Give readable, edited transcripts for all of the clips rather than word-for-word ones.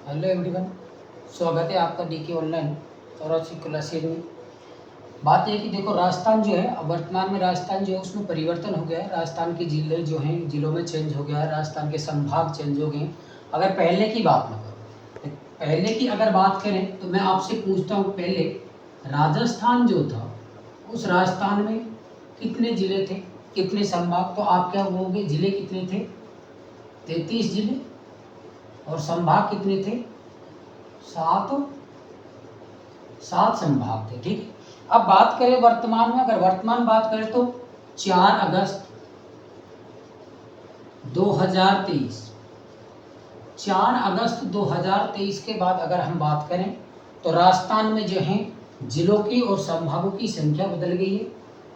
Hello everyone, स्वागत है आपका डीके ऑनलाइन चौरासी क्लासेज में। बात यह कि देखो, राजस्थान जो है अब वर्तमान में राजस्थान जो है उसमें परिवर्तन हो गया है। राजस्थान के जिले जो हैं जिलों में चेंज हो गया है, राजस्थान के संभाग चेंज हो गए हैं। अगर पहले की बात ना करो, पहले की अगर बात करें तो मैं आपसे पूछता हूँ, पहले राजस्थान जो था उस राजस्थान में कितने जिले थे, कितने संभाग? तो आप क्या बोलोगे, जिले कितने थे? 33 जिले। और संभाग कितने थे? 7 संभाग थे। ठीक है। अब बात करें वर्तमान में, अगर वर्तमान बात करें तो 4 अगस्त 2023, 4 अगस्त 2023 के बाद अगर हम बात करें तो राजस्थान में जो है जिलों की और संभागों की संख्या बदल गई है।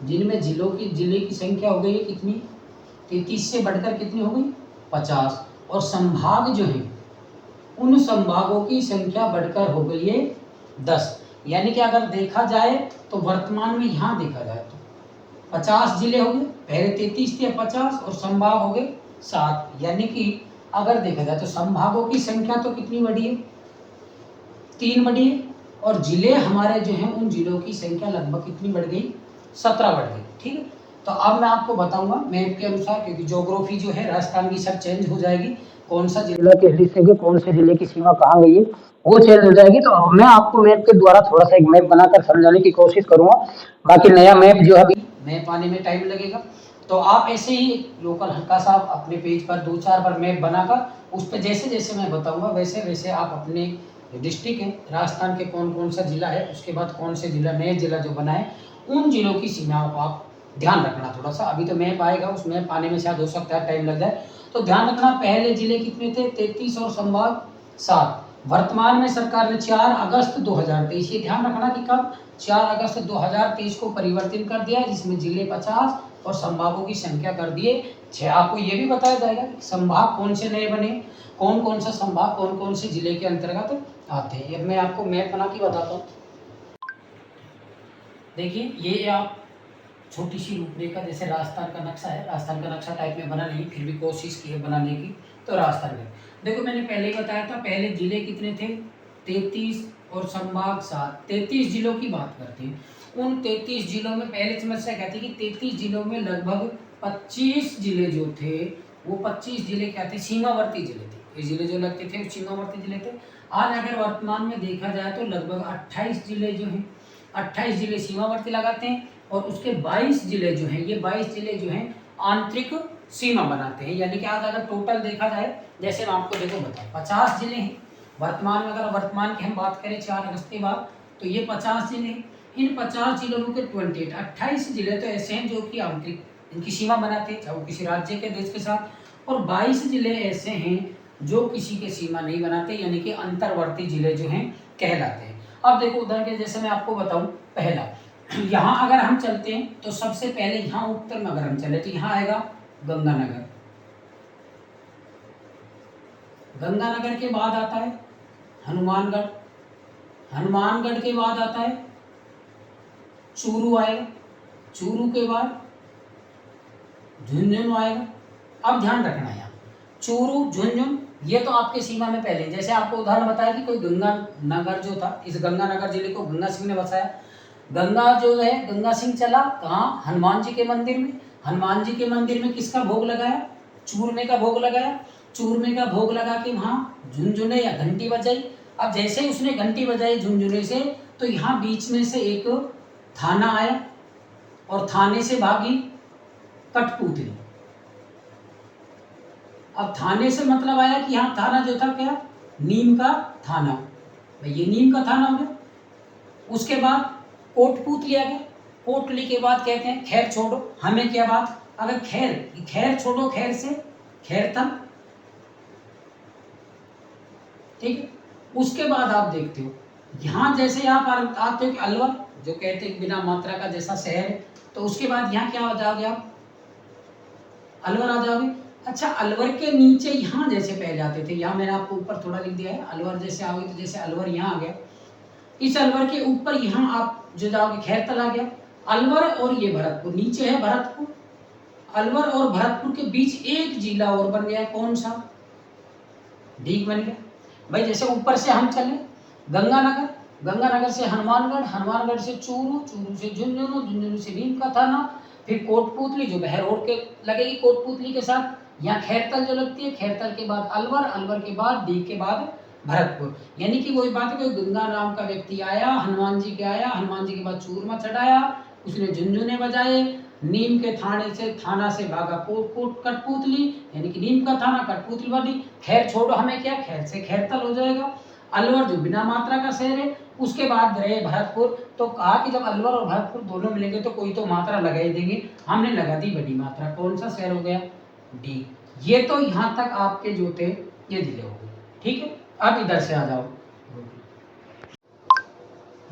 जिनमें जिले की संख्या हो गई है कितनी? 33 से बढ़कर कितनी हो गई? 50। और संभाग जो है उन संभागों की संख्या बढ़कर हो गई है 10। यानी कि अगर देखा जाए तो वर्तमान में यहाँ देखा जाए तो 50 जिले हो गए, पहले 33 थे 50, और संभाग हो गए 7। यानी कि अगर देखा जाए तो संभागों की संख्या तो कितनी बढ़ी है? 3 बढ़ी है। और जिले हमारे जो हैं उन जिलों की संख्या लगभग कितनी बढ़ गई? 17 बढ़ गई। ठीक है। तो अब मैं आपको बताऊंगा मैप के अनुसार, क्योंकि ज्योग्राफी जो है राजस्थान की सब चेंज हो जाएगी, कौन सा जिला किस हिस्से के, कौन से जिले की सीमा कहाँ गई है, वो चेंज हो जाएगी। तो मैं आपको मैप के द्वारा थोड़ा सा एक मैप बनाकर समझाने की कोशिश करूंगा। बाकी नया मैप जो है अभी मैप आने में टाइम लगेगा। तो आप ऐसे ही लोकल हल्का सा अपने पेज पर 2-4 बार मैप बनाकर उस पर जैसे जैसे मैं बताऊंगा वैसे वैसे आप अपने डिस्ट्रिक्ट है राजस्थान के कौन कौन सा जिला है, उसके बाद कौन से जिला, नए जिला जो बनाए उन जिलों की सीमाओं को आप ध्यान रखना थोड़ा सा। अभी तो मैप आएगा, उस मैप आने में शायद हो सकता है टाइम लग जाए। तो ध्यान रखना, पहले जिले कितने थे? 33 और संभाग 7। वर्तमान में सरकार ने 4 अगस्त 2023, ये ध्यान रखना कि कब? 4 अगस्त 2023 को परिवर्तन कर दिया, जिसमें जिले 50 और संभागों की संख्या कर दिए 6। आपको ये भी बताया जाएगा कि संभाग कौन से नए बने, कौन कौन सा संभाग कौन कौन से जिले के अंतर्गत आते हैं। अब मैं आपको मैप बना के बताता हूँ। देखिए, ये आप छोटी सी रूपरेखा, जैसे राजस्थान का नक्शा है, राजस्थान का नक्शा टाइप में बना नहीं, फिर भी कोशिश की है बनाने की। तो राजस्थान में देखो, मैंने पहले ही बताया था, पहले जिले कितने थे? 33 और संभाग 7। 33 जिलों की बात करते हैं। उन 33 जिलों में पहले समस्या क्या थी कि 33 जिलों में लगभग 25 जिले जो थे, वो 25 जिले क्या थे? सीमावर्ती जिले थे। ये जिले जो लगते थे सीमावर्ती जिले थे। आज अगर वर्तमान में देखा जाए तो लगभग 28 जिले जो हैं, 28 जिले सीमावर्ती लगाते हैं, और उसके 22 जिले जो हैं, ये 22 जिले जो हैं आंतरिक सीमा बनाते हैं। यानी कि आज अगर टोटल देखा जाए, जैसे मैं आपको देखो बताऊं, 50 जिले हैं वर्तमान में। अगर वर्तमान की हम बात करें 4 अगस्त के बाद, तो ये 50 जिले हैं। इन 50 जिलों के 28 जिले तो ऐसे हैं जो कि आंतरिक इनकी सीमा बनाते हैं, चाहे वो किसी राज्य के देश के साथ, और 22 जिले ऐसे हैं जो किसी के सीमा नहीं बनाते, यानी कि अंतर्वर्ती जिले जो हैं कहलाते हैं। अब देखो, उदाहरण के जैसे मैं आपको बताऊं, पहला यहाँ अगर हम चलते हैं तो सबसे पहले यहाँ उत्तर में अगर हम चले तो यहाँ आएगा गंगानगर। गंगानगर के बाद आता है हनुमानगढ़। हनुमानगढ़ के बाद आता है चूरू आएगा। चूरू के बाद झुंझुनू आएगा। अब ध्यान रखना यहाँ, चूरू झुंझुनू ये तो आपके सीमा में पहले, जैसे आपको उदाहरण बताया कि कोई गंगानगर जो था, इस गंगानगर जिले को गंगा सिंह ने बसाया। गंगा जो है, गंगा सिंह चला कहाँ? हनुमान जी के मंदिर में। हनुमान जी के मंदिर में किसका भोग लगाया? चूरमे का भोग लगाया। चूरमे का भोग लगा के वहाँ झुनझुने या घंटी बजाई। अब जैसे ही उसने घंटी बजाई झुनझुने से, तो यहाँ बीच में से एक थाना आया, और थाने से भागी कठपुतली। अब थाने से मतलब आया कि यहाँ थाना जो था क्या? नीम का थाना। ये नीम का थाना हो गया। उसके बाद कोटपूतली आ गया। कोटली के बाद कहते हैं खैर छोड़ो, हमें क्या बात? अगर खैर छोड़ो, खैर से खैर तक, ठीक है। उसके बाद आप देखते हो यहाँ, जैसे आप आते हो कि अलवर, जो कहते हैं बिना मात्रा का जैसा शहर है, तो उसके बाद यहाँ क्या आ जाओगे आप? अलवर आ जाओगे। अच्छा, अलवर के नीचे यहाँ जैसे पहले आते थे, यहाँ मैंने आपको ऊपर थोड़ा लिख दिया है, अलवर जैसे आओगे तो जैसे अलवर यहाँ आ गया, इस अलवर के ऊपर यहाँ आप जो जाओगे खैरतल आ गया। अलवर और ये भरतपुर, नीचे है भरतपुर। अलवर और भरतपुर के बीच एक जिला और बन गया, कौन सा? ढीक बन गया। भाई जैसे ऊपर से हम चले गंगानगर, गंगानगर से हनुमानगढ़, हनुमानगढ़ से चूरू, चूरू से झुंझुनू, झुंझुनू से नीम का थाना, फिर कोटपुतली जो बहरोड के लगेगी कोटपुतली के साथ, यहाँ खैरतल जो लगती है, खैरतल के बाद अलवर, अलवर के बाद डी के बाद भरतपुर। यानी कि वही बात है कि गंगा नाम का व्यक्ति आया, हनुमान जी के आया, हनुमान जी के बाद चूरमा चढ़ाया, उसने झुंझुने बजाए, नीम के थाना से भागा कठपुतली, यानी कि नीम का थाना कठपुतली वाली। खैर छोड़ो, हमें क्या, खैर से खैरतल हो जाएगा। अलवर जो बिना मात्रा का शहर है, उसके बाद रहे भरतपुर। तो कहा कि जब अलवर और भरतपुर दोनों मिलेंगे तो कोई तो मात्रा लगा ही देंगे, हमने लगा दी बड़ी मात्रा। कौन सा शहर हो गया, डी। ये तो यहाँ तक आपके जो थे ये जिले हो गए, ठीक है। अब इधर से आ जाओ,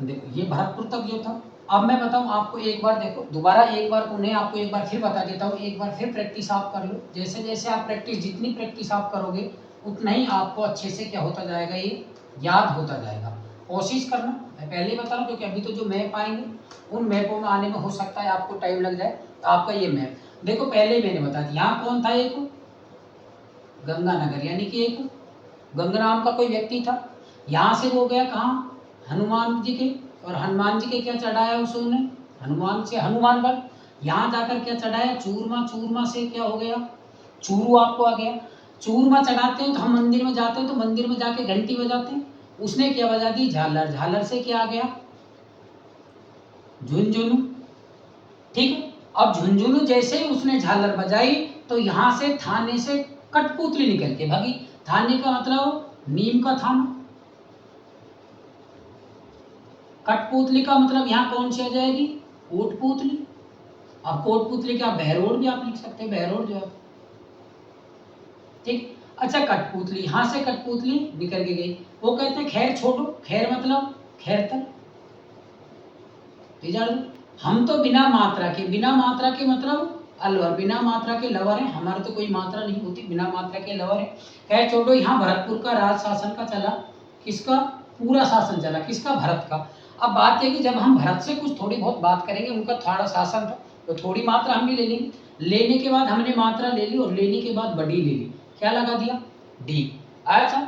देखो ये भरतपुर तक जो था। अब मैं बताऊं आपको एक बार, देखो दोबारा एक बार उन्हें आपको एक बार फिर बता देता हूँ, एक बार फिर प्रैक्टिस आप कर लो। जैसे जैसे आप प्रैक्टिस, जितनी प्रैक्टिस आप करोगे उतना ही आपको अच्छे से क्या होता जाएगा, ये याद होता जाएगा। कोशिश करना, मैं पहले ही बता रहा हूँ, क्योंकि अभी तो जो मैप आएंगे उन मैपों में आने में हो सकता है आपको टाइम लग जाए। तो आपका ये मैप देखो, पहले मैंने बता दिया, यहाँ कौन था, एक गंगानगर, यानी कि एक गंगा नाम का कोई व्यक्ति था। यहाँ से वो गया कहाँ, हनुमान जी के, और हनुमान जी के क्या चढ़ाया उसने, हनुमान से हनुमानगढ़। यहाँ जाकर क्या चढ़ाया, चूरमा, चूरमा से क्या हो गया, चूरू आपको आ गया। चूरमा चढ़ाते हैं तो हम मंदिर में जाते हैं, तो मंदिर में जाके घंटी बजाते हैं, उसने क्या बजा दी, झालर, झालर से क्या आ गया, झुंझुनू, ठीक है। अब झुंझुनू जैसे ही उसने झालर बजाई तो यहाँ से थाने से कठपुतली निकल के भागी। थाने का मतलब नीम का थाना, कठपुतली का मतलब यहाँ कौन सी आ जाएगी, कोटपुतली। अब कोटपुतली का बहरोड भी आप लिख सकते हैं, बहरोड जो है, ठीक। अच्छा, कठपुतली, यहाँ से कठपुतली निकल के गई, वो कहते हैं खैर छोड़ो, खैर मतलब खैरतल। हम तो बिना मात्रा के मतलब अलवर, बिना मात्रा के लवर है, हमारे तो कोई मात्रा नहीं होती, बिना मात्रा के लवर है। खैर छोड़ो, यहाँ भरतपुर का राज शासन का चला, किसका, पूरा शासन चला, किसका, भरत का। अब बात है कि जब हम भरत से कुछ थोड़ी बहुत बात करेंगे, उनका थोड़ा शासन था तो थोड़ी मात्रा हम भी ले लेंगे। लेने के बाद हमने मात्रा ले ली, और लेने के बाद बड़ी ले ली, क्या लगा दिया, डी। अच्छा,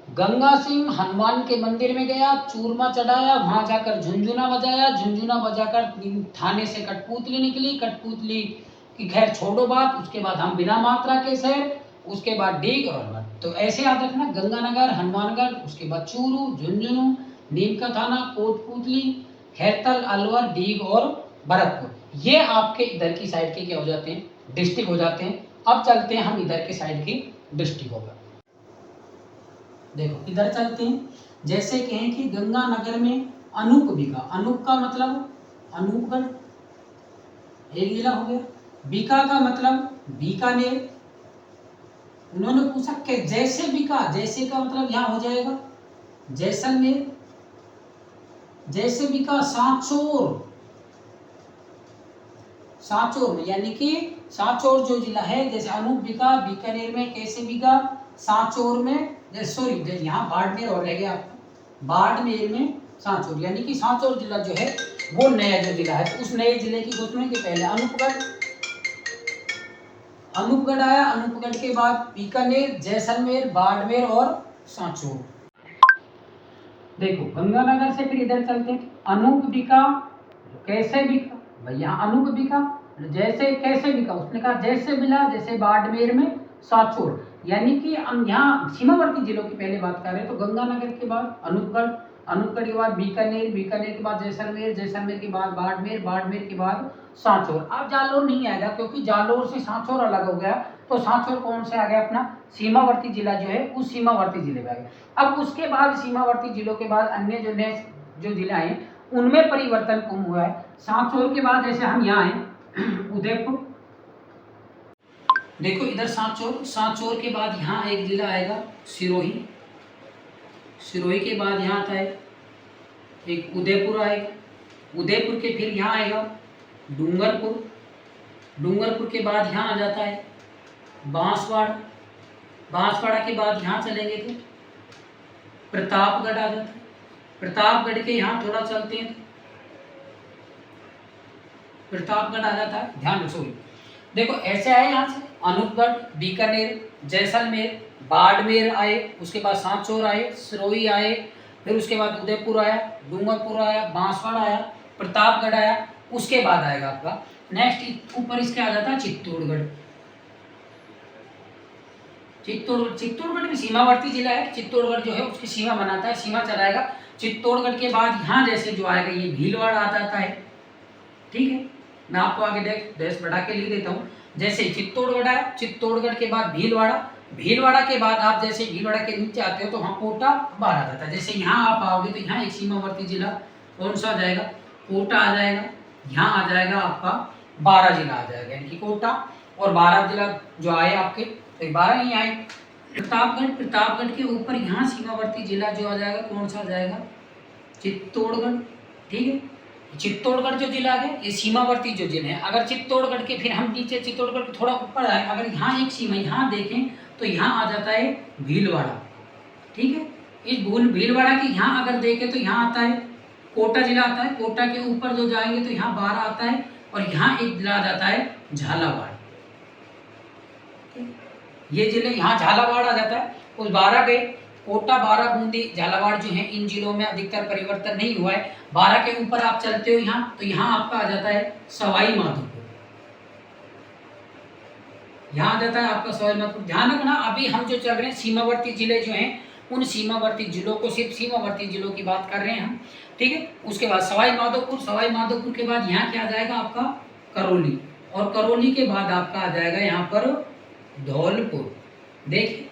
गंगा सिंह हनुमान के मंदिर में गया, चूरमा चढ़ाया, वहां जाकर झुंझुना बजाया, झुंझुना बजाकर थाने से कठपुतली निकली, कठपुतली की खैर छोड़ो बात, उसके बाद हम बिना मात्रा के शहर, उसके बाद डीग और अलवर। तो ऐसे याद रखना, गंगानगर, हनुमानगढ़, उसके बाद चूरू, झुंझुनू, नीम का थाना, कोटपुतली, खैरतल, अलवर, डीग और भरतपुर। ये आपके इधर की साइड के क्या हो जाते हैं, डिस्ट्रिक्ट हो जाते हैं। अब चलते हैं हम इधर के साइड की डिस्ट्रिक्टों पर। देखो इधर चलते हैं, जैसे कहें कि गंगानगर में अनूप बिका, अनूप का मतलब अनूपगढ़, एक जिला हो गया। बीका का मतलब बीकानेर। उन्होंने पूछा कि जैसे बिका, जैसे का मतलब यहाँ हो जाएगा जैसलमेर, जैसे बिका सांचौर, सांचौर में, यानी कि सांचौर जो जिला है, जैसे अनूप बिका बीकानेर में, कैसे बिका सांचौर में, सॉरी यहाँ बाड़मेर और रह गया आपका, बाड़मेर में सांचौर, यानी कि सांचौर जिला जो है वो नया जो जिला है, तो उस नए जिले की घोषणा के पहले अनूपगढ़, अनूपगढ़ आया, अनूपगढ़ के बाद बीकानेर, जैसलमेर, बाड़मेर और सांचौर। देखो गंगानगर से फिर इधर चलते हैं, अनूप बिका, कैसे बिका, भाई यहाँ अनूप बिका, जैसे कैसे बिका, उसने कहा जैसे मिला, जैसे बाड़मेर में सांचौर, यानी कि हम यहाँ सीमावर्ती जिलों की पहले बात कर रहे हैं। तो गंगानगर के बाद अनूपगढ़, अनूपगढ़ के बाद बीकानेर, बीकानेर के बाद जैसलमेर, जैसलमेर के बाद बाड़मेर, बाड़मेर के बाद सांचौर। अब जालोर नहीं आएगा, क्योंकि जालोर से सांचौर अलग हो गया, तो सांचौर कौन से आ गया, अपना सीमावर्ती जिला जो है उस सीमावर्ती जिले में आ गया। अब उसके बाद सीमावर्ती जिलों के बाद अन्य जो जिले आए उनमें परिवर्तन कम हुआ है। सांचौर के बाद जैसे हम यहाँ आए उदयपुर, देखो इधर सांचौर, सांचौर के बाद यहाँ एक जिला आएगा सिरोही, सिरोही के बाद यहाँ आता है एक उदयपुर आएगा, उदयपुर के फिर यहाँ आएगा डूंगरपुर, डूंगरपुर के बाद यहाँ आ जाता है बांसवाड़ा, बांसवाड़ा के बाद यहाँ चलेंगे तो प्रतापगढ़ आ जाता है, प्रतापगढ़ के यहाँ थोड़ा चलते हैं प्रतापगढ़ आ जाता है, ध्यान रखो। देखो ऐसे आए यहाँ से अनूपगढ़, बीकानेर, जैसलमेर, बाड़मेर आए, उसके बाद सांचौर आए, सिरोही आए, फिर उसके बाद उदयपुर आया, डूंगरपुर आया, बांसवाड़ा आया, प्रतापगढ़ आया, उसके बाद आएगा आपका नेक्स्ट ऊपर इसके आ जाता है चित्तौड़गढ़। चित्तौड़गढ़ भी सीमावर्ती जिला है। चित्तौड़गढ़ जो है उसकी सीमा बनाता है, सीमा चलाएगा। चित्तौड़गढ़ के बाद यहाँ जैसे जो आएगा ये भीलवाड़ा आ जाता है। ठीक है, मैं आपको आगे डैश बढ़ा के लिख देता हूँ। जैसे चित्तौड़गढ़ आया, चित्तौड़गढ़ के बाद भीलवाड़ा, भीलवाड़ा के बाद आप जैसे भीलवाड़ा के नीचे आते हो तो वहाँ कोटा बाहर आ जाता है। जैसे यहाँ आप आओगे तो यहाँ एक सीमावर्ती जिला कौन सा आ जाएगा, कोटा आ जाएगा। यहाँ आ जाएगा आपका 12 जिला आ जाएगा, यानी कि कोटा और 12 जिला जो आए आपके, तो 12 ही आए। प्रतापगढ़, प्रतापगढ़ के ऊपर यहाँ सीमावर्ती जिला जो आ जाएगा कौन सा आ जाएगा, चित्तौड़गढ़। ठीक है, चित्तौड़गढ़ जो जिला है ये सीमावर्ती जो जिले हैं। अगर चित्तौड़गढ़ के फिर हम नीचे चित्तौड़गढ़ के थोड़ा ऊपर आए, अगर यहाँ एक सीमा यहाँ देखें तो यहाँ आ जाता है भीलवाड़ा। ठीक है, इस भीलवाड़ा की यहाँ अगर देखें तो यहाँ आता है कोटा जिला आता है। कोटा के ऊपर जो जाएंगे तो यहाँ 12 आता है और यहाँ एक जिला आ जाता है झालावाड़। ये जिले यहाँ झालावाड़ आ जाता है। उस 12 गए, कोटा, 12, बूंदी, झालावाड़ जो है इन जिलों में अधिकतर परिवर्तन नहीं हुआ है। 12 के ऊपर आप चलते हो यहाँ तो यहाँ आपका आ जाता है सवाई माधोपुर। यहाँ आ जाता है आपका सवाई माधोपुर। ध्यान रखना, अभी हम जो चल रहे हैं सीमावर्ती जिले जो हैं उन सीमावर्ती जिलों को, सिर्फ सीमावर्ती जिलों की बात कर रहे हैं हम। ठीक है, उसके बाद सवाई माधोपुर, सवाई माधोपुर के बाद यहाँ क्या आ जाएगा आपका करौली, और करौली के बाद आपका आ जाएगा यहाँ पर धौलपुर। देखिए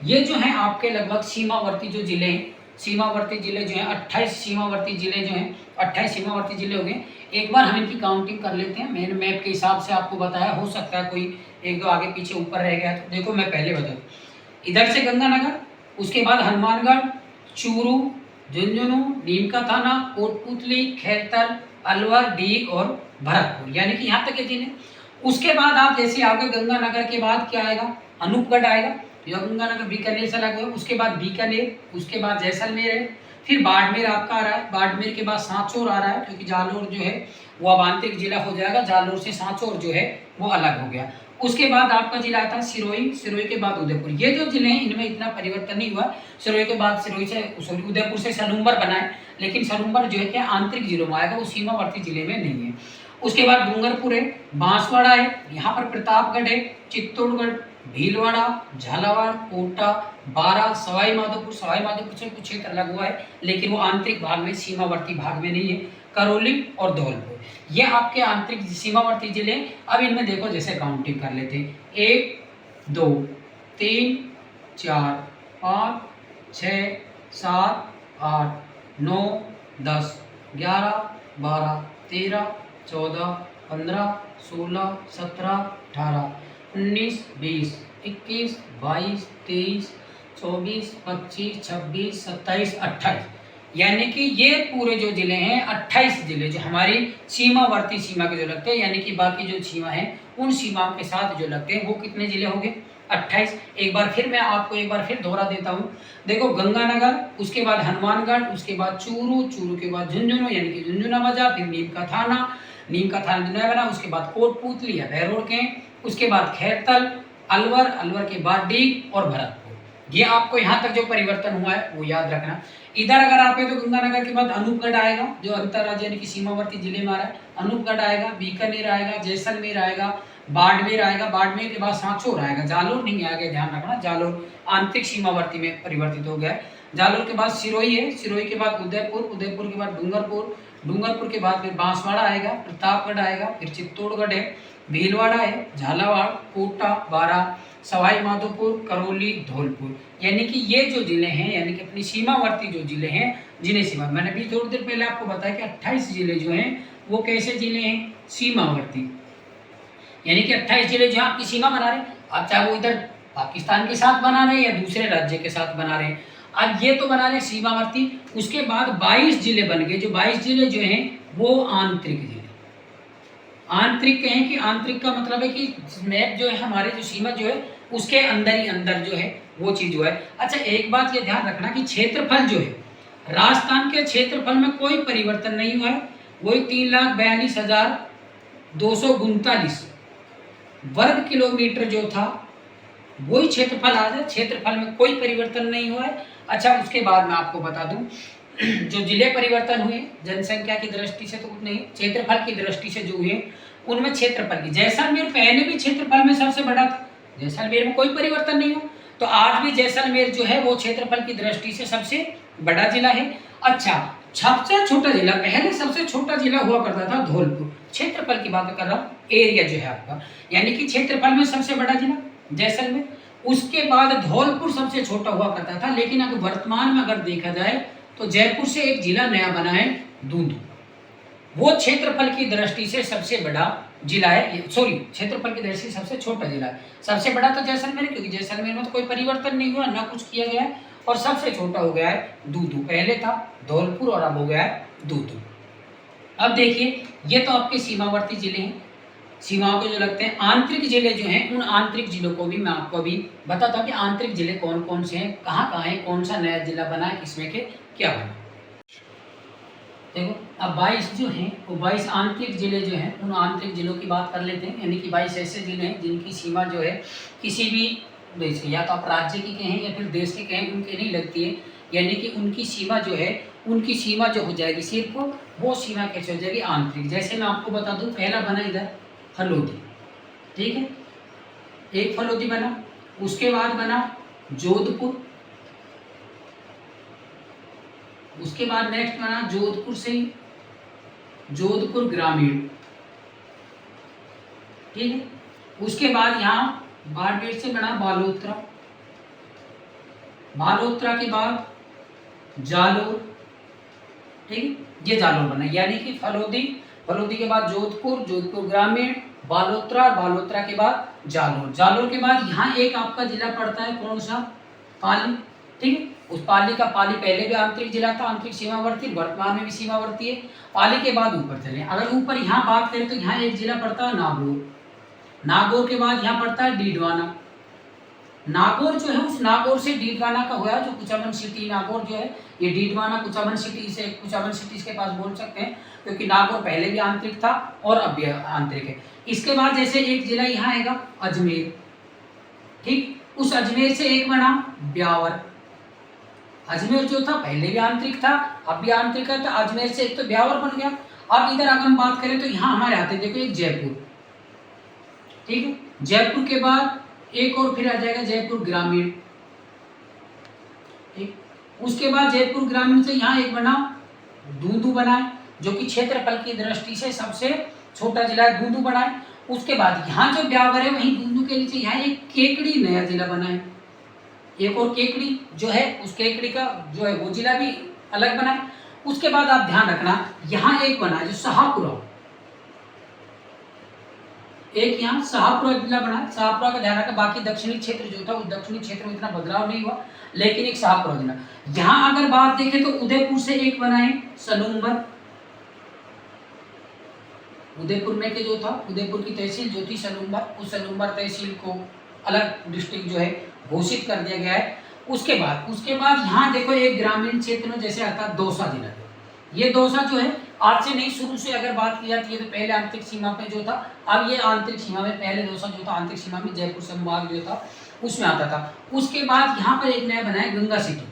ये जो है आपके लगभग सीमावर्ती जो जिले हैं, सीमावर्ती जिले जो हैं 28 सीमावर्ती जिले जो हैं 28 सीमावर्ती जिले हो गए। एक बार हम इनकी काउंटिंग कर लेते हैं। मैंने मैप के हिसाब से आपको बताया, हो सकता है कोई एक दो आगे पीछे ऊपर रह गया तो देखो मैं पहले बताऊँ। इधर से गंगानगर, उसके बाद हनुमानगढ़, चूरू, झुंझुनू, नीम का थाना, कोटपुतली, खैरतल, अलवर, डीग और भरतपुर, यानी कि यहाँ तक ये जिले। उसके बाद आप जैसे आओगे गंगानगर के बाद क्या आएगा, अनूपगढ़ आएगा, गंगानगर बीकानेर से अलग हुआ। उसके बाद बीकानेर, उसके बाद जैसलमेर है, फिर बाड़मेर आपका आ रहा है। बाड़मेर के बाद सांचौर आ रहा है, क्योंकि जालोर जो है वो अब आंतरिक जिला हो जाएगा। जालोर से सांचौर जो है वो अलग हो गया। उसके बाद आपका जिला आता है सिरोही, सिरोही के बाद उदयपुर। ये जो जिले हैं इनमें इतना परिवर्तन नहीं हुआ। सिरोही के बाद उदयपुर से सलूम्बर बना है, लेकिन सलूम्बर जो है क्या आंतरिक जिलों में आएगा, वो सीमावर्ती जिले में नहीं है। उसके बाद डूंगरपुर है, बांसवाड़ा है, यहाँ पर प्रतापगढ़ है, चित्तौड़गढ़, भीलवाड़ा, झालावाड़, कोटा, 12, सवाई माधोपुर। सवाई माधोपुर से कुछ क्षेत्र अलग हुआ है, लेकिन वो आंतरिक भाग में, सीमावर्ती भाग में नहीं है। करौली और धौलपुर, ये आपके आंतरिक सीमावर्ती जिले। अब इनमें देखो जैसे काउंटिंग कर लेते हैं, 1, 2, 3, 4, 5, 6, 7, 8, 9, 10, 11, 12, 13, 14, 15, 16, 17, 18, 19, 20, 21, 22, 23, 24, 25, 26, 27, 28, यानी कि ये पूरे जो जिले हैं 28 जिले जो हमारी सीमावर्ती सीमा के जो लगते हैं, यानी कि बाकी जो सीमा है उन सीमाओं के साथ जो लगते हैं वो कितने जिले हो गए, 28। एक बार फिर मैं आपको एक बार फिर दोहरा देता हूँ। देखो गंगानगर, उसके बाद हनुमानगढ़, उसके बाद चूरू, चूरू के बाद झुंझुनू यानी कि झुंझुना बाजार, फिर नीम का थाना, नीम का थाना नया बना, उसके बाद कोटपुतली या बहरोड के, उसके बाद खैरतल, अलवर, अलवर के बाद डीग और भरतपुर। ये आपको यहाँ तक जो परिवर्तन हुआ है वो याद रखना। इधर अगर आप है तो गंगानगर के बाद अनूपगढ़ आएगा जो अंतर्राज्य यानी कि सीमावर्ती जिले में आ रहा है। अनूपगढ़ आएगा, बीकानेर आएगा, जैसलमेर आएगा, बाड़मेर आएगा, बाड़मेर के बाद सांचौर आएगा, जालोर नहीं आएगा, ध्यान रखना जालोर आंतरिक सीमावर्ती में परिवर्तित हो गया है। जालोर के बाद सिरोही है, सिरोही के बाद उदयपुर, उदयपुर के बाद डूंगरपुर, डूंगरपुर के बाद फिर बांसवाड़ा आएगा, प्रतापगढ़ आएगा, फिर चित्तौड़गढ़ है, भीलवाड़ा है, झालावाड़, कोटा, 12, सवाई माधोपुर, करौली, धौलपुर, यानी कि ये जो जिले हैं यानी कि अपनी सीमावर्ती जो जिले हैं जिन्हें सीमा, मैंने भी थोड़ी देर पहले आपको बताया कि 28 जिले जो हैं वो कैसे जिले हैं, सीमावर्ती, यानी कि 28 जिले जो आपकी सीमा बना रहे हैं, आप चाहे वो इधर पाकिस्तान के साथ बना रहे हैं या दूसरे राज्य के साथ बना रहे हैं, अब ये तो बना रहे हैं सीमावर्ती। उसके बाद 22 जिले बन गए, जो 22 जिले जो हैं वो आंतरिक जिले। आंतरिक कहें कि आंतरिक का मतलब है कि मैप जो है हमारे जो सीमा जो है उसके अंदर ही अंदर जो है वो चीज़ जो है। अच्छा एक बात ये ध्यान रखना कि क्षेत्रफल जो है राजस्थान के क्षेत्रफल में कोई परिवर्तन नहीं हुआ है, वही 3,42,239 वर्ग किलोमीटर जो था वही क्षेत्रफल आ जाए, क्षेत्रफल में कोई परिवर्तन नहीं हुआ है। अच्छा, उसके बाद मैं आपको बता दूं जो जिले परिवर्तन हुए जनसंख्या की दृष्टि से तो कुछ नहीं, क्षेत्रफल की दृष्टि से जो हुए उनमें क्षेत्रफल की, जैसलमेर पहले भी क्षेत्रफल में सबसे बड़ा था, जैसलमेर में कोई परिवर्तन नहीं हुआ, तो आज भी जैसलमेर जो है वो क्षेत्रफल की दृष्टि से सबसे बड़ा जिला है। अच्छा, सबसे छोटा जिला, पहले सबसे छोटा जिला हुआ करता था धौलपुर, क्षेत्रफल की बात कर रहा हूँ, एरिया जो है आपका, यानी कि क्षेत्रफल में सबसे बड़ा जिला जैसलमेर, उसके बाद धौलपुर सबसे छोटा हुआ करता था। लेकिन अब वर्तमान में अगर देखा जाए तो जयपुर से एक जिला नया बना है दूदू, वो क्षेत्रफल की दृष्टि से सबसे बड़ा जिला है, सॉरी क्षेत्रफल की दृष्टि से सबसे छोटा जिला है। सबसे बड़ा तो जैसलमेर है, क्योंकि जैसलमेर में तो कोई परिवर्तन नहीं हुआ, ना कुछ किया गया है, और सबसे छोटा हो गया है दूदू, पहले था धौलपुर और अब हो गया है दूदू। अब देखिए, ये तो आपके सीमावर्ती जिले हैं, सीमाओं के जो लगते हैं। आंतरिक जिले जो हैं, उन आंतरिक जिलों को भी मैं आपको अभी बताता हूँ कि आंतरिक जिले कौन कौन से हैं, कहाँ कहाँ हैं, कौन सा नया जिला बना है, किसमें के क्या बना। देखो, अब 22 जो हैं वो 22 आंतरिक जिले जो हैं, उन आंतरिक जिलों की बात कर लेते हैं। यानी कि 22 ऐसे जिले हैं जिनकी सीमा जो है किसी भी देश की, या तो आप राज्य की कहें या फिर देश की कहें, उनके नहीं लगती है, यानी कि उनकी सीमा जो है, उनकी सीमा जो हो जाएगी सिर्फ वो सीमा कैसे हो जाएगी, आंतरिक। जैसे मैं आपको बता दूं, पहला बना इधर फलोदी, ठीक है, एक फलोदी बना, उसके बाद बना जोधपुर, उसके बाद नेक्स्ट बना जोधपुर से जोधपुर ग्रामीण, ठीक है, उसके बाद यहाँ बाड़मेर से बना बालोतरा, बालोतरा के बाद जालोर, ठीक है, ये जालोर बना। यानी कि फलोदी, फलोदी के बाद जोधपुर, जोधपुर ग्रामीण, बालोतरा, बालोतरा के बाद जालोर, जालोर के बाद यहाँ एक आपका जिला पड़ता है कौन सा, पाली, ठीक है, उस पाली का, पाली पहले भी आंतरिक जिला था, आंतरिक सीमावर्ती, वर्तमान में भी सीमावर्ती है। पाली के बाद ऊपर चले, अगर ऊपर यहाँ बात करें तो यहाँ एक जिला पड़ता है नागौर, नागौर के बाद यहाँ पड़ता है डीडवाना, नागौर जो है उस नागौर से डीडवाना का हुआ जो कुचामन सिटी, नागौर जो है ये डीडवाना कुचामन सिटी से, कुचामन सिटी के पास बोल सकते हैं, क्योंकि नागौर पहले भी आंतरिक था और अब भी आंतरिक है। इसके बाद जैसे एक जिला यहाँ आएगा अजमेर, ठीक, उस अजमेर से एक बना ब्यावर, अजमेर जो था पहले भी आंतरिक था, अब भी आंतरिक है, तो अजमेर से एक तो ब्यावर बन गया। अब इधर अगर हम बात करें तो यहाँ हमारे आते हैं, देखो एक जयपुर, ठीक है, जयपुर के बाद एक और फिर आ जाएगा जयपुर ग्रामीण, ठीक, उसके बाद जयपुर ग्रामीण से यहाँ एक बना दूदू बना है, जो कि क्षेत्रफल की दृष्टि से सबसे छोटा जिला है, दूदू बना है। उसके बाद यहाँ जो ब्यावर है वहीं दूदू के नीचे यहाँ एक केकड़ी नया जिला बना है, एक और केकड़ी जो है, उस केकड़ी का जो है वो जिला भी अलग बना है। उसके बाद आप ध्यान रखना, यहाँ एक बना है जो शाहपुरा, एक यहाँ शाहपुरा जिला बना है, शाहपुरा का ध्यान रखना, बाकी दक्षिणी क्षेत्र जो था उस दक्षिणी क्षेत्र में इतना बदलाव नहीं हुआ, लेकिन एक शाहपुरा जिला। यहाँ अगर बात देखें तो उदयपुर से एक बना है सलूम्बर, उदयपुर में के जो था, उदयपुर की तहसील जो थी सलूम्बर, उस सलूम्बर तहसील को अलग डिस्ट्रिक्ट जो है घोषित कर दिया गया है। उसके बाद यहाँ देखो एक ग्रामीण क्षेत्र में जैसे आता है दौसा जिला, ये दौसा जो है आज से नहीं, शुरू से अगर बात की जाती है तो पहले आंतरिक सीमा पे जो था, अब ये आंतरिक सीमा में, पहले दौसा जो था आंतरिक सीमा में जयपुर संभाग जो था उसमें आता था। उसके बाद यहाँ पर एक नया बना है गंगा सिटी,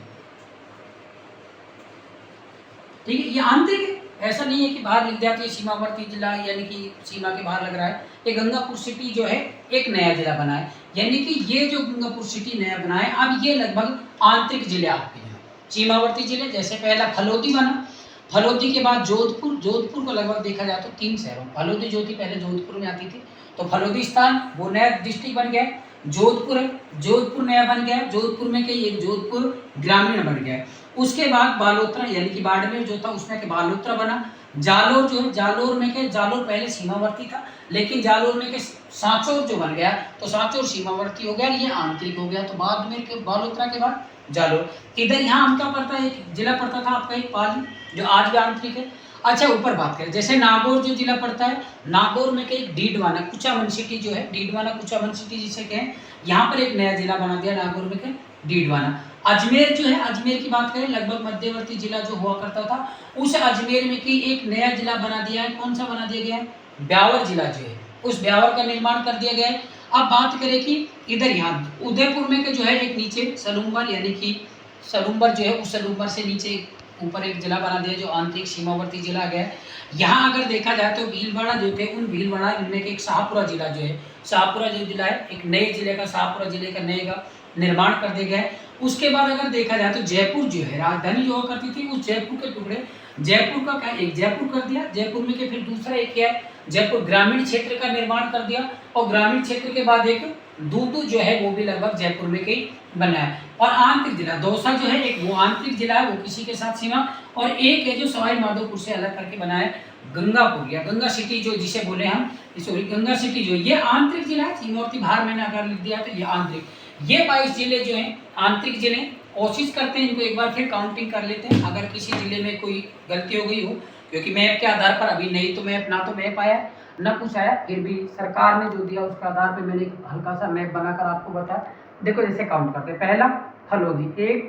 ठीक है, ये आंतरिक है, ऐसा नहीं है कि बाहर लिख जाती है सीमावर्ती जिला, यानी कि सीमा के बाहर लग रहा है। ये गंगापुर सिटी जो है एक नया जिला बना है, यानी कि ये जो गंगापुर सिटी नया बना है, अब ये लगभग आंतरिक जिले आपके हैं, सीमावर्ती जिले। जैसे पहला फलोदी बना, फलोदी के बाद जोधपुर, जोधपुर को लगभग देखा जाए तो 3 शहरों, फलोदी जो थी पहले जोधपुर में आती थी, तो फलोदी स्थान वो नया डिस्ट्रिक्ट बन गया। जोधपुर है, जोधपुर नया बन गया, जोधपुर में कई एक जोधपुर ग्रामीण बन गया। उसके बाद बालोतरा यानी कि बाड़मेर जो था उसमें के बालोतरा बना। जालोर जो है, जालोर में के, जालोर पहले सीमावर्ती था, लेकिन जालोर में के सांचौर जो बन गया, तो सांचौर सीमावर्ती हो गया, ये आंतरिक हो गया। तो बाद में के बालोतरा के बाद जालोर, इधर यहाँ हमका पड़ता है, एक जिला पड़ता था आपका एक पाली, जो आज भी आंतरिक है। अच्छा, ऊपर बात करें जैसे नागौर जो जिला पड़ता है, नागौर में के एक डीडवाना कुचामन सिटी जो है, डीडवाना कुचामन सिटी जिसे कहें, यहाँ पर एक नया जिला बना दिया नागौर में के डीडवाना। अजमेर जो है, अजमेर की बात करें, लगभग मध्यवर्ती जिला जो हुआ करता था, उस अजमेर में की एक नया जिला बना दिया है। कौन सा बना दिया गया है? ब्यावर जिला जो है, उस ब्यावर का निर्माण कर दिया गया है। अब बात करें कि इधर यहाँ उदयपुर में के जो है एक नीचे सलूम्बर, यानी कि सलूम्बर जो है उस सलूम्बर से नीचे ऊपर एक जिला बना दिया जो आंतरिक सीमावर्ती जिला गया है। यहाँ अगर देखा जाए तो भीलवाड़ा जो थे उन भीलवाड़ा इनमें के एक शाहपुरा जिला जो है, शाहपुरा जो जिला है एक नए जिले का, शाहपुरा जिले का नए का निर्माण कर दिया गया है। उसके बाद अगर देखा जाए तो जयपुर जो है राजधानी जो करती थी उस जयपुर के टुकड़े जयपुर का क्या एक जयपुर कर दिया, जयपुर में के फिर दूसरा एक क्या है जयपुर ग्रामीण क्षेत्र का निर्माण कर दिया, और ग्रामीण क्षेत्र के बाद एक दूदू जो है वो भी लगभग जयपुर में कहीं बना है। और आंतरिक जिला दौसा जो है एक वो आंतरिक जिला है, वो किसी के साथ सीमा, और एक है जो सवाई माधोपुर से अलग करके बना है गंगापुर या गंगा सिटी जो जिसे बोले हम, सॉरी गंगा सिटी जो ये आंतरिक जिला है। सीमावर्ती बाहर मैंने अगर लिख दिया तो ये आंतरिक, ये 22 जिले जो हैं आंतरिक जिले। कोशिश करते हैं इनको एक बार फिर काउंटिंग कर लेते हैं, अगर किसी जिले में कोई गलती हो गई हो, क्योंकि मैप के आधार पर अभी नहीं तो मैप ना तो मैप आया न कुछ आया, फिर भी सरकार ने जो दिया उसके आधार पर मैंने एक हल्का सा मैप बनाकर आपको बताया। देखो जैसे काउंट करते हैं, पहला हलोदी 1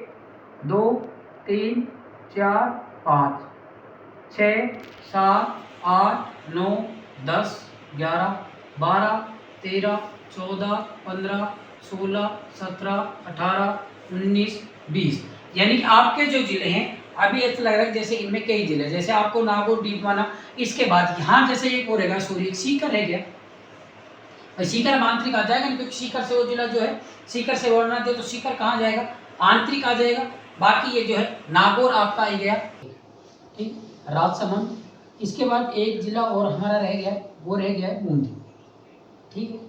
2 3 4 5 6 7 8 9 10 11 12 13 14 15 16 17 18 19 20, यानी कि आपके जो जिले हैं अभी ऐसा लग रहा है जैसे इनमें कई जिले, जैसे आपको नागौर डीडवाना, इसके बाद यहाँ जैसे एक और रहेगा सूर्य सीकर रह गया, सीकर आंतरिक आ जाएगा, क्योंकि सीकर से वो जिला जो है सीकर से वर्णना दे तो सीकर कहाँ जाएगा आंतरिक आ जाएगा। बाकी ये जो है नागौर आपका आ गया, ठीक, राजसमंद। इसके बाद एक जिला और हमारा रह गया, वो रह गया है बूंदी, ठीक है।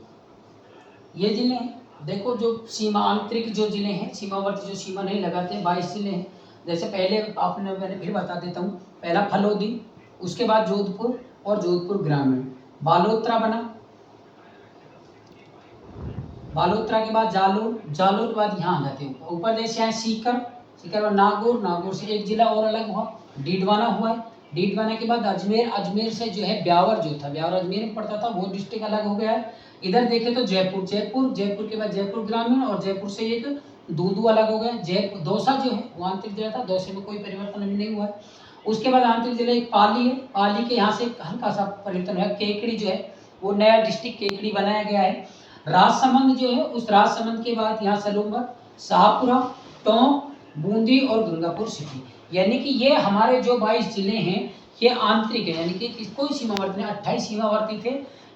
ये जिले हैं, देखो जो सीमा आंतरिक जो जिले हैं सीमावर्ती जो सीमा नहीं लगाते हैं 22 जिले हैं। जैसे पहले आपने मैंने फिर बता देता हूँ, पहला फलोदी, उसके बाद जोधपुर और जोधपुर ग्रामीण, बालोतरा बना, बालोतरा के बाद जालोर, जालोर के बाद यहाँ आ जाते हैं ऊपर जैसे है सीकर, सीकर और नागौर, नागौर से एक जिला और अलग हुआ डीडवाना हुआ है, डीडवाना के बाद अजमेर, अजमेर से जो है ब्यावर जो था, ब्यावर अजमेर में पड़ता था वो डिस्ट्रिक्ट अलग हो गया है। इधर देखें तो जयपुर, जयपुर, जयपुर के बाद जयपुर ग्रामीण, और जयपुर से एक दूदू अलग हो गया। जयपुर दौसा जो है वो आंतरिक जिला था, दौसे में कोई परिवर्तन अभी नहीं हुआ है। उसके बाद आंतरिक जिला एक पाली है, पाली के यहाँ से हल्का सा परिवर्तन है, केकड़ी जो है वो नया डिस्ट्रिक्ट केकड़ी बनाया गया है। राजसमंद जो है उस राजसमंद के बाद यहाँ सलूम्बर, शाहपुरा, टोंक, बूंदी और गंगापुर सिटी, यानी कि ये हमारे जो 22 जिले हैं ये आंतरिक है, यानी कि कोई सीमावर्ती नहीं, 28 सीमावर्ती थे,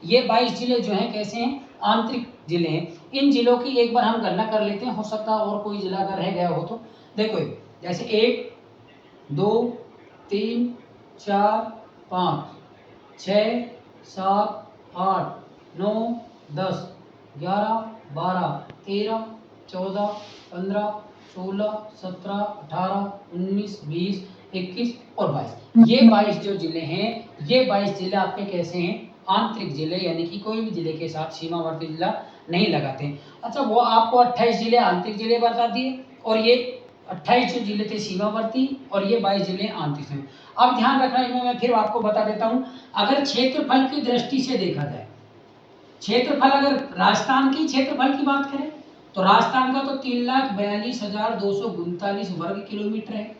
ये 22 जिले जो हैं कैसे हैं आंतरिक जिले हैं। इन जिलों की एक बार हम गणना कर लेते हैं, हो सकता है और कोई जिला अगर रह गया हो तो। देखो जैसे 1 2 3 4 5 6 7 8 9 10 11 12 13 14 15 16 17 18 19 20 21 और 22, ये 22 जो जिले हैं ये 22 जिले आपके कैसे हैं आंतरिक जिले, यानी कि कोई भी जिले के साथ सीमावर्ती जिला नहीं लगाते। अच्छा, वो आपको 28 जिले आंतरिक जिले बता दिए, और ये 28 जो जिले थे सीमावर्ती और ये 22 जिले आंतरिक हैं। अब ध्यान रखना, इसमें मैं फिर आपको बता देता हूँ, अगर क्षेत्रफल की दृष्टि से देखा जाए, क्षेत्रफल अगर राजस्थान की क्षेत्रफल की बात करें तो राजस्थान का तो 3,42,239 वर्ग किलोमीटर है,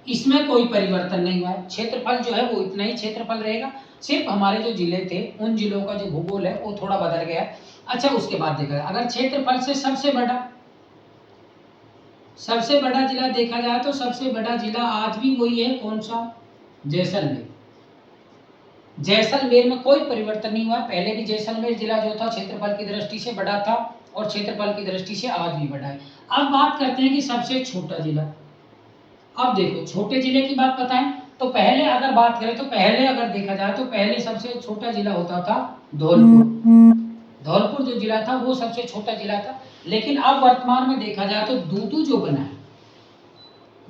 इसमें कोई परिवर्तन नहीं हुआ है। क्षेत्रफल जो है वो इतना ही क्षेत्रफल रहेगा, सिर्फ हमारे जो जिले थे उन जिलों का जो भूगोल है वो थोड़ा बदल गया है। अच्छा, उसके बाद देखा जाए अगर क्षेत्रफल से सबसे बड़ा जिला देखा जाए तो सबसे बड़ा जिला आज भी वही है, कौन सा, जैसलमेर। जैसलमेर में कोई परिवर्तन नहीं हुआ, पहले भी जैसलमेर जिला जो था क्षेत्रफल की दृष्टि से बड़ा था और क्षेत्रफल की दृष्टि से आज भी बड़ा है। अब बात करते हैं कि सबसे छोटा जिला। अब देखो छोटे जिले की बात बताएं तो पहले अगर बात करें तो पहले अगर देखा जाए तो पहले सबसे छोटा जिला होता था धौलपुर। धौलपुर जो जिला था वो सबसे छोटा जिला था, लेकिन अब वर्तमान में देखा जाए तो दूदू जो बना है,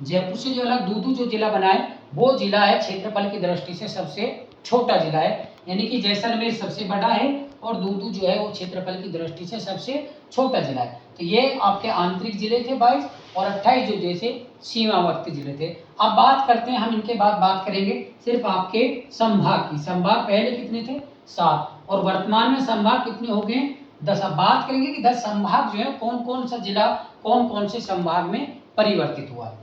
जयपुर से जो अलग दूदू जो जिला बना है वो जिला है क्षेत्रफल की दृष्टि से सबसे छोटा जिला है, यानी कि जैसलमेर सबसे बड़ा है और दूदू जो है वो क्षेत्रफल की दृष्टि से सबसे छोटा जिला है। तो ये आपके आंतरिक जिले थे 22 और 28 जो जैसे सीमावर्ती जिले थे। अब बात करते हैं हम, इनके बाद बात करेंगे सिर्फ आपके संभाग की। संभाग पहले कितने थे 7 और वर्तमान में संभाग कितने हो गए 10। अब बात करेंगे कि 10 संभाग जो है कौन कौन सा जिला कौन कौन से संभाग में परिवर्तित हुआ है।